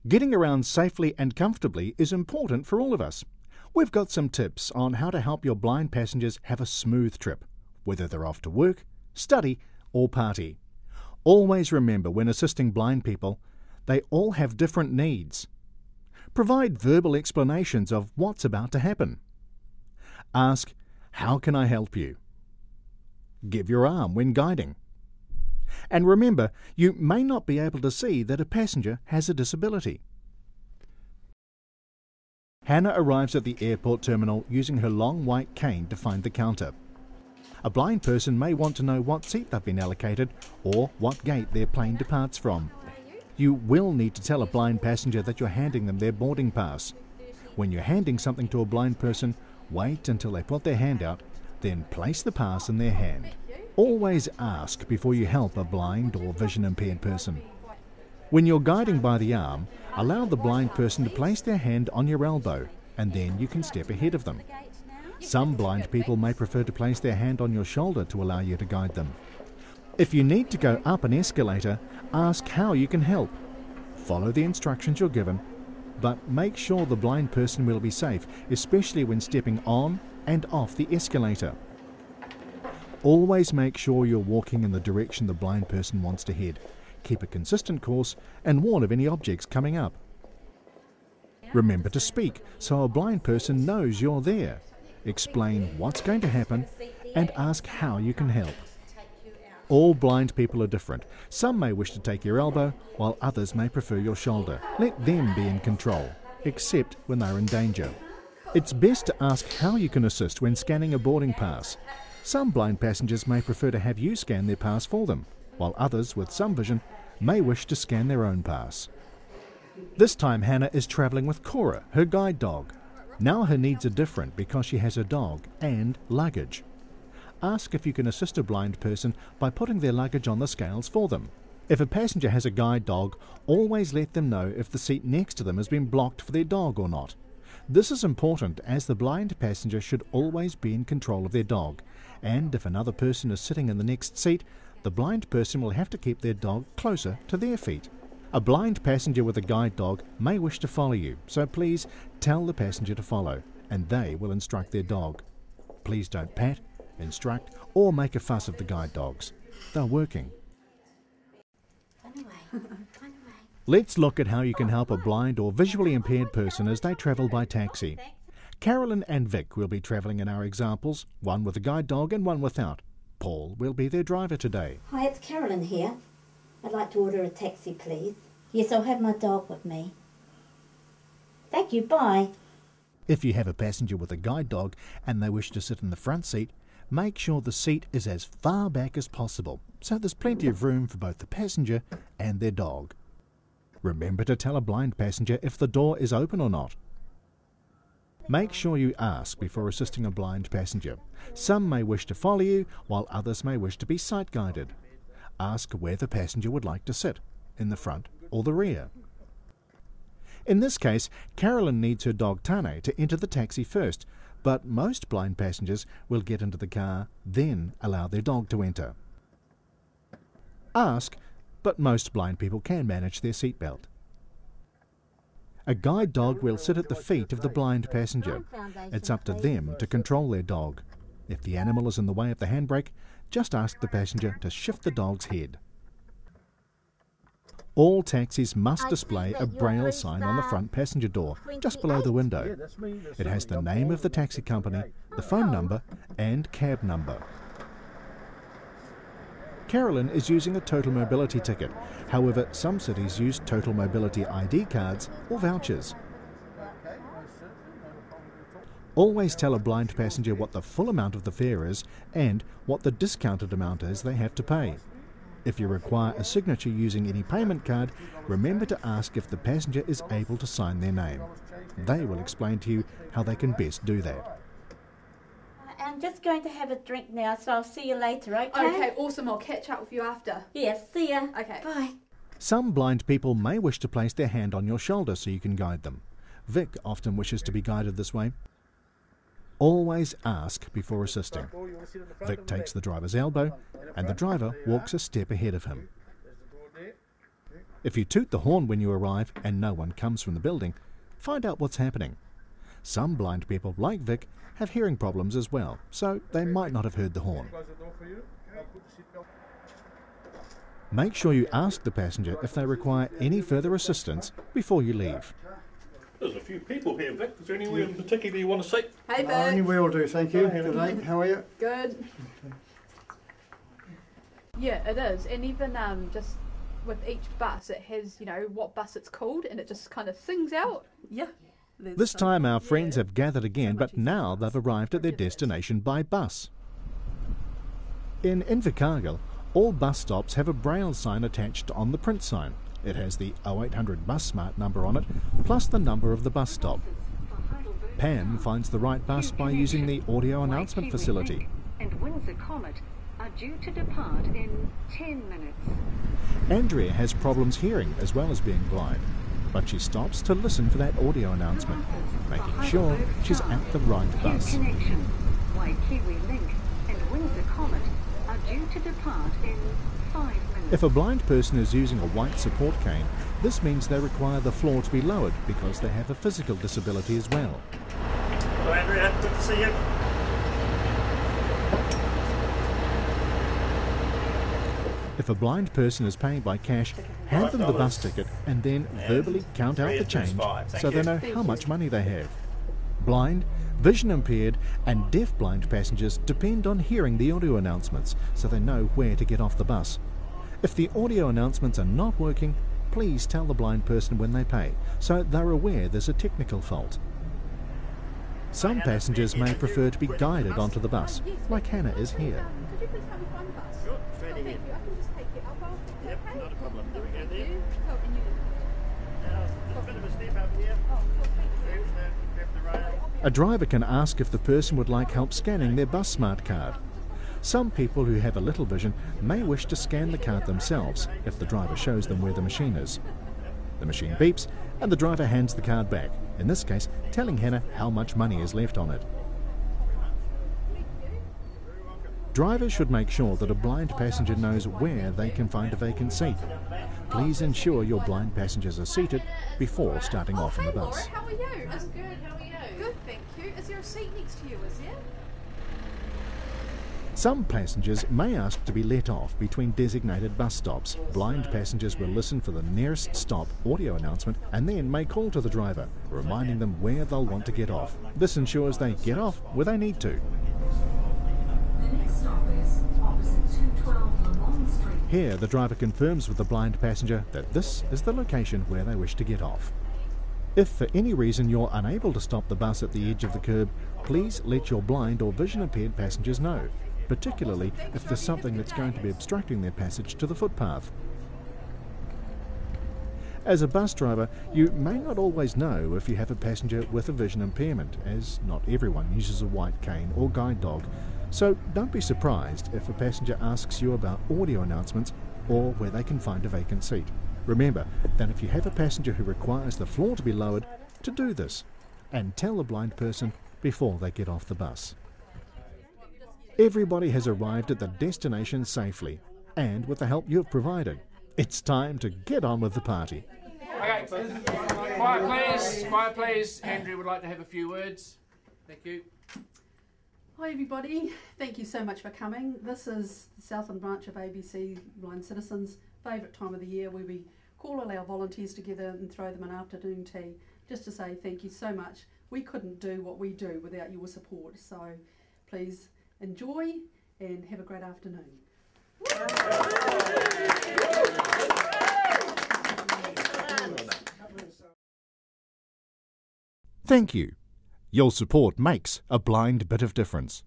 Getting around safely and comfortably is important for all of us. We've got some tips on how to help your blind passengers have a smooth trip, whether they're off to work, study, or party. Always remember, when assisting blind people, they all have different needs. Provide verbal explanations of what's about to happen. Ask, "How can I help you?" Give your arm when guiding. And remember, you may not be able to see that a passenger has a disability. Hannah arrives at the airport terminal using her long white cane to find the counter. A blind person may want to know what seat they've been allocated or what gate their plane departs from. You will need to tell a blind passenger that you're handing them their boarding pass. When you're handing something to a blind person, wait until they put their hand out, then place the pass in their hand. Always ask before you help a blind or vision impaired person. When you're guiding by the arm, allow the blind person to place their hand on your elbow, and then you can step ahead of them. Some blind people may prefer to place their hand on your shoulder to allow you to guide them. If you need to go up an escalator, ask how you can help. Follow the instructions you're given, but make sure the blind person will be safe, especially when stepping on and off the escalator. Always make sure you're walking in the direction the blind person wants to head. Keep a consistent course and warn of any objects coming up. Remember to speak so a blind person knows you're there. Explain what's going to happen and ask how you can help. All blind people are different. Some may wish to take your elbow, while others may prefer your shoulder. Let them be in control, except when they're in danger. It's best to ask how you can assist when scanning a boarding pass. Some blind passengers may prefer to have you scan their pass for them, while others with some vision may wish to scan their own pass. This time Hannah is travelling with Cora, her guide dog. Now her needs are different because she has a dog and luggage. Ask if you can assist a blind person by putting their luggage on the scales for them. If a passenger has a guide dog, always let them know if the seat next to them has been blocked for their dog or not. This is important, as the blind passenger should always be in control of their dog, and if another person is sitting in the next seat, the blind person will have to keep their dog closer to their feet. A blind passenger with a guide dog may wish to follow you, so please tell the passenger to follow, and they will instruct their dog. Please don't pat, instruct, or make a fuss of the guide dogs. They're working. Let's look at how you can help a blind or visually impaired person as they travel by taxi. Carolyn and Vic will be travelling in our examples, one with a guide dog and one without. Paul will be their driver today. Hi, it's Carolyn here. I'd like to order a taxi, please. Yes, I'll have my dog with me. Thank you, bye. If you have a passenger with a guide dog and they wish to sit in the front seat, make sure the seat is as far back as possible, so there's plenty of room for both the passenger and their dog. Remember to tell a blind passenger if the door is open or not. Make sure you ask before assisting a blind passenger. Some may wish to follow you, while others may wish to be sight-guided. Ask where the passenger would like to sit, in the front or the rear. In this case, Carolyn needs her dog Tane to enter the taxi first, but most blind passengers will get into the car, then allow their dog to enter. Ask, but most blind people can manage their seatbelt. A guide dog will sit at the feet of the blind passenger. It's up to them to control their dog. If the animal is in the way of the handbrake, just ask the passenger to shift the dog's head. All taxis must display a braille sign on the front passenger door, just below the window. It has the name of the taxi company, the phone number, and cab number. Carolyn is using a total mobility ticket. However, some cities use total mobility ID cards or vouchers. Always tell a blind passenger what the full amount of the fare is and what the discounted amount is they have to pay. If you require a signature using any payment card, remember to ask if the passenger is able to sign their name. They will explain to you how they can best do that. I'm just going to have a drink now, so I'll see you later, okay? Okay, awesome. I'll catch up with you after. Yes, see ya. Okay. Bye. Some blind people may wish to place their hand on your shoulder so you can guide them. Vic often wishes to be guided this way. Always ask before assisting. Vic takes the driver's elbow, and the driver walks a step ahead of him. If you toot the horn when you arrive and no one comes from the building, find out what's happening. Some blind people, like Vic, have hearing problems as well, so they might not have heard the horn. Make sure you ask the passenger if they require any further assistance before you leave. There's a few people here, Vic. Is there anywhere in particular you want to see? Hey, Vic. Only will do, thank you. Good night, how are you? Good. Yeah, it is. And even just with each bus, it has, you know, what bus it's called, and it just kind of sings out. Yeah. This time our friends have gathered again, but now they've arrived at their destination by bus. In Invercargill, all bus stops have a braille sign attached on the print sign. It has the 0800 bus smart number on it, plus the number of the bus stop. Pam finds the right bus by using the audio announcement facility. And Windsor Comet are due to depart in 10 minutes. Andrea has problems hearing as well as being blind, but she stops to listen for that audio announcement, making sure she's at the right bus. Connection. Kiwi Link and Windsor Comet are due to depart in 5 minutes. If a blind person is using a white support cane, this means they require the floor to be lowered because they have a physical disability as well. Hello, Andrea. Good to see you. If a blind person is paying by cash, hand them the bus ticket and then verbally count out the change so they know how much money they have. Blind, vision impaired and deaf-blind passengers depend on hearing the audio announcements so they know where to get off the bus. If the audio announcements are not working, please tell the blind person when they pay so they're aware there's a technical fault. Some passengers may prefer to be guided onto the bus, like Hannah is here. Could you please help me find the bus? Sure, straight Thank ahead. you. I can just take it up after. Yep, Okay? not a problem. There we go Thank there. you. Oh, and you. Now, there's a bit of a step up here. Oh, cool. Thank you. Grab the rail. A driver can ask if the person would like help scanning their bus smart card. Some people who have a little vision may wish to scan the card themselves if the driver shows them where the machine is. The machine beeps and the driver hands the card back, in this case telling Hannah how much money is left on it. Drivers should make sure that a blind passenger knows where they can find a vacant seat. Please ensure your blind passengers are seated before starting off on the bus. How are you? I'm good. How are you? Good, thank you. Is there a seat next to you? Is there? Some passengers may ask to be let off between designated bus stops. Blind passengers will listen for the nearest stop audio announcement and then may call to the driver, reminding them where they'll want to get off. This ensures they get off where they need to. The next stop is opposite 212 Lamont Street. Here, the driver confirms with the blind passenger that this is the location where they wish to get off. If for any reason you're unable to stop the bus at the edge of the curb, please let your blind or vision impaired passengers know, particularly if there's something that's going to be obstructing their passage to the footpath. As a bus driver, you may not always know if you have a passenger with a vision impairment, as not everyone uses a white cane or guide dog. So don't be surprised if a passenger asks you about audio announcements or where they can find a vacant seat. Remember that if you have a passenger who requires the floor to be lowered, to do this, and tell the blind person before they get off the bus. Everybody has arrived at the destination safely, and with the help you've provided. It's time to get on with the party. Okay, quiet please. Andrew would like to have a few words. Thank you. Hi everybody, thank you so much for coming. This is the Southland branch of ABC Blind Citizens' favourite time of the year where we call all our volunteers together and throw them an afternoon tea just to say thank you so much. We couldn't do what we do without your support, so please enjoy and have a great afternoon. Thank you. Your support makes a blind bit of difference.